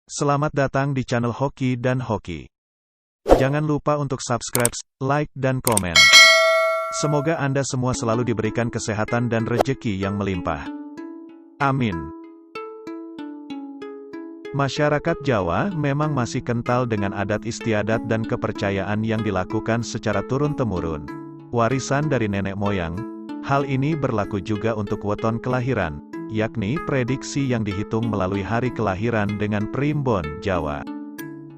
Selamat datang di channel Hoki dan Hoki. Jangan lupa untuk subscribe, like, dan komen. Semoga Anda semua selalu diberikan kesehatan dan rejeki yang melimpah. Amin. Masyarakat Jawa memang masih kental dengan adat istiadat dan kepercayaan yang dilakukan secara turun-temurun. Warisan dari nenek moyang. Hal ini berlaku juga untuk weton kelahiran, yakni prediksi yang dihitung melalui hari kelahiran dengan primbon Jawa.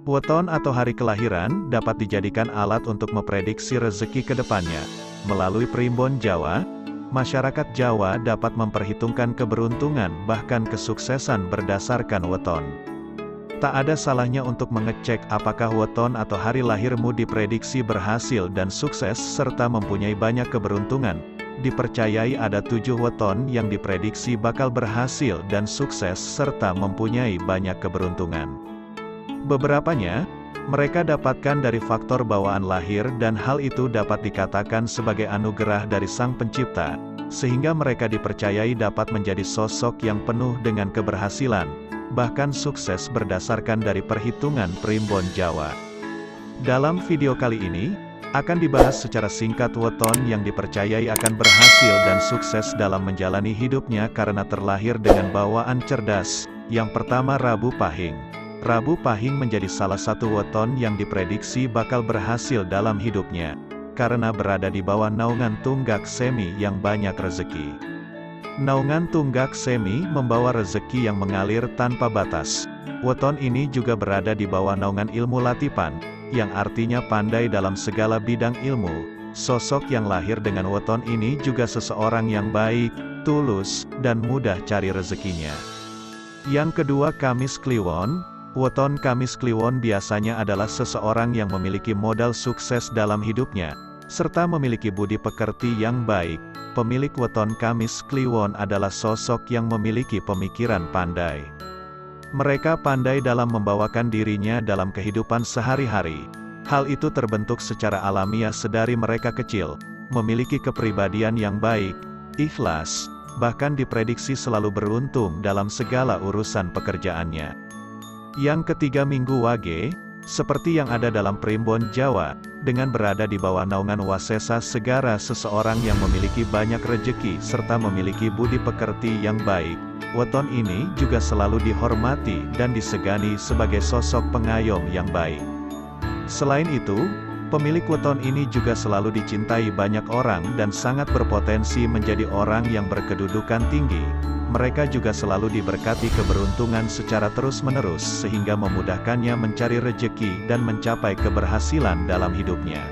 Weton atau hari kelahiran dapat dijadikan alat untuk memprediksi rezeki ke depannya. Melalui primbon Jawa, masyarakat Jawa dapat memperhitungkan keberuntungan bahkan kesuksesan berdasarkan weton. Tak ada salahnya untuk mengecek apakah weton atau hari lahirmu diprediksi berhasil dan sukses serta mempunyai banyak keberuntungan. Dipercayai ada 7 weton yang diprediksi bakal berhasil dan sukses serta mempunyai banyak keberuntungan. Beberapanya, mereka dapatkan dari faktor bawaan lahir dan hal itu dapat dikatakan sebagai anugerah dari Sang Pencipta, sehingga mereka dipercayai dapat menjadi sosok yang penuh dengan keberhasilan, bahkan sukses berdasarkan dari perhitungan primbon Jawa. Dalam video kali ini, akan dibahas secara singkat weton yang dipercayai akan berhasil dan sukses dalam menjalani hidupnya karena terlahir dengan bawaan cerdas. Yang pertama, Rabu Pahing. Rabu Pahing menjadi salah satu weton yang diprediksi bakal berhasil dalam hidupnya, karena berada di bawah naungan Tunggak Semi yang banyak rezeki. Naungan Tunggak Semi membawa rezeki yang mengalir tanpa batas. Weton ini juga berada di bawah naungan ilmu latipan, yang artinya pandai dalam segala bidang ilmu. Sosok yang lahir dengan weton ini juga seseorang yang baik, tulus, dan mudah cari rezekinya. Yang kedua, Kamis Kliwon. Weton Kamis Kliwon biasanya adalah seseorang yang memiliki modal sukses dalam hidupnya, serta memiliki budi pekerti yang baik. Pemilik weton Kamis Kliwon adalah sosok yang memiliki pemikiran pandai. Mereka pandai dalam membawakan dirinya dalam kehidupan sehari-hari. Hal itu terbentuk secara alamiah sedari mereka kecil, memiliki kepribadian yang baik, ikhlas, bahkan diprediksi selalu beruntung dalam segala urusan pekerjaannya. Yang ketiga, Minggu Wage. Seperti yang ada dalam primbon Jawa, dengan berada di bawah naungan Wasesa Segara, seseorang yang memiliki banyak rejeki serta memiliki budi pekerti yang baik. Weton ini juga selalu dihormati dan disegani sebagai sosok pengayom yang baik. Selain itu, pemilik weton ini juga selalu dicintai banyak orang dan sangat berpotensi menjadi orang yang berkedudukan tinggi. Mereka juga selalu diberkati keberuntungan secara terus-menerus sehingga memudahkannya mencari rejeki dan mencapai keberhasilan dalam hidupnya.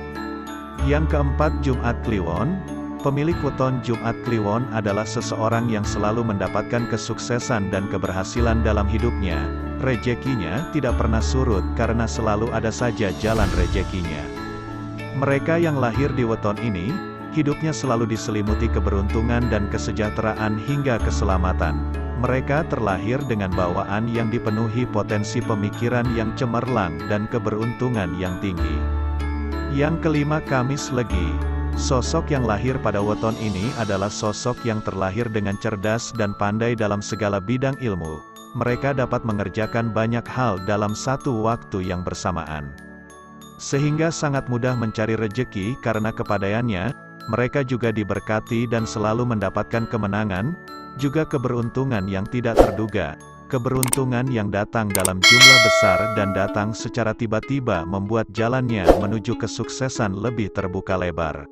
Yang keempat, Jumat Kliwon. Pemilik weton Jumat Kliwon adalah seseorang yang selalu mendapatkan kesuksesan dan keberhasilan dalam hidupnya. Rejekinya tidak pernah surut karena selalu ada saja jalan rejekinya. Mereka yang lahir di weton ini, hidupnya selalu diselimuti keberuntungan dan kesejahteraan hingga keselamatan. Mereka terlahir dengan bawaan yang dipenuhi potensi pemikiran yang cemerlang dan keberuntungan yang tinggi. Yang kelima, Kamis Legi. Sosok yang lahir pada weton ini adalah sosok yang terlahir dengan cerdas dan pandai dalam segala bidang ilmu. Mereka dapat mengerjakan banyak hal dalam satu waktu yang bersamaan, sehingga sangat mudah mencari rejeki karena kepandaiannya. Mereka juga diberkati dan selalu mendapatkan kemenangan, juga keberuntungan yang tidak terduga. Keberuntungan yang datang dalam jumlah besar dan datang secara tiba-tiba membuat jalannya menuju kesuksesan lebih terbuka lebar.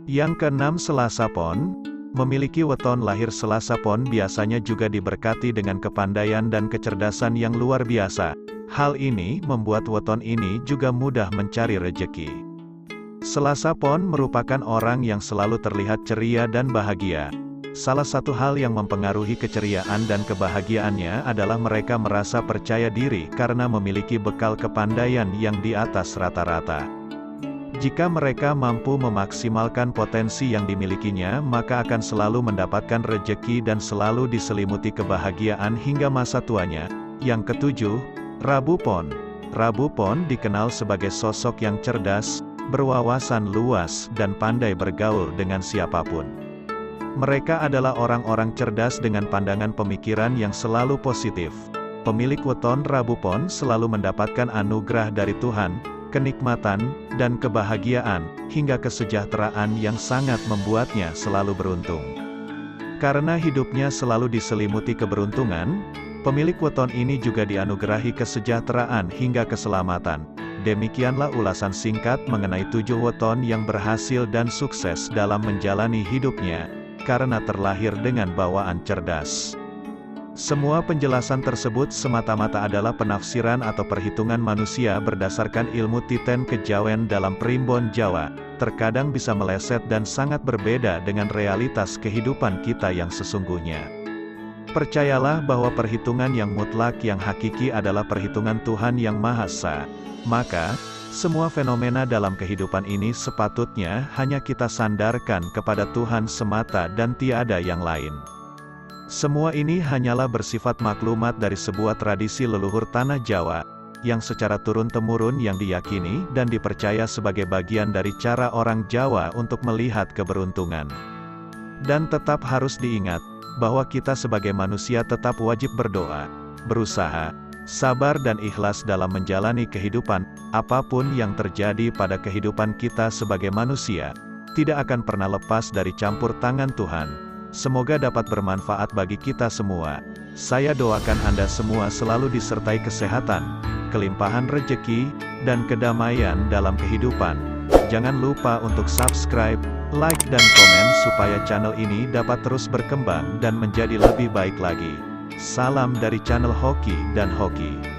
Yang keenam, Selasa Pon. Memiliki weton lahir Selasa Pon biasanya juga diberkati dengan kepandaian dan kecerdasan yang luar biasa. Hal ini membuat weton ini juga mudah mencari rejeki. Selasa Pon merupakan orang yang selalu terlihat ceria dan bahagia. Salah satu hal yang mempengaruhi keceriaan dan kebahagiaannya adalah mereka merasa percaya diri karena memiliki bekal kepandaian yang di atas rata-rata. Jika mereka mampu memaksimalkan potensi yang dimilikinya, maka akan selalu mendapatkan rejeki dan selalu diselimuti kebahagiaan hingga masa tuanya. Yang ketujuh, Rabu Pon. Rabu Pon dikenal sebagai sosok yang cerdas, berwawasan luas, dan pandai bergaul dengan siapapun. Mereka adalah orang-orang cerdas dengan pandangan pemikiran yang selalu positif. pemilik weton Rabu Pon selalu mendapatkan anugerah dari Tuhan, kenikmatan, dan kebahagiaan, hingga kesejahteraan yang sangat membuatnya selalu beruntung. Karena hidupnya selalu diselimuti keberuntungan, pemilik weton ini juga dianugerahi kesejahteraan hingga keselamatan. Demikianlah ulasan singkat mengenai 7 weton yang berhasil dan sukses dalam menjalani hidupnya, karena terlahir dengan bawaan cerdas. Semua penjelasan tersebut semata-mata adalah penafsiran atau perhitungan manusia berdasarkan ilmu titen kejawen dalam primbon Jawa, terkadang bisa meleset dan sangat berbeda dengan realitas kehidupan kita yang sesungguhnya. Percayalah bahwa perhitungan yang mutlak yang hakiki adalah perhitungan Tuhan yang Maha Esa. Maka, semua fenomena dalam kehidupan ini sepatutnya hanya kita sandarkan kepada Tuhan semata dan tiada yang lain. Semua ini hanyalah bersifat maklumat dari sebuah tradisi leluhur tanah Jawa, yang secara turun-temurun yang diyakini dan dipercaya sebagai bagian dari cara orang Jawa untuk melihat keberuntungan. Dan tetap harus diingat, bahwa kita sebagai manusia tetap wajib berdoa, berusaha, sabar dan ikhlas dalam menjalani kehidupan, apapun yang terjadi pada kehidupan kita sebagai manusia, tidak akan pernah lepas dari campur tangan Tuhan. Semoga dapat bermanfaat bagi kita semua. Saya doakan Anda semua selalu disertai kesehatan, kelimpahan rejeki, dan kedamaian dalam kehidupan. Jangan lupa untuk subscribe, like dan komen supaya channel ini dapat terus berkembang dan menjadi lebih baik lagi. Salam dari channel Hoki dan Hoki.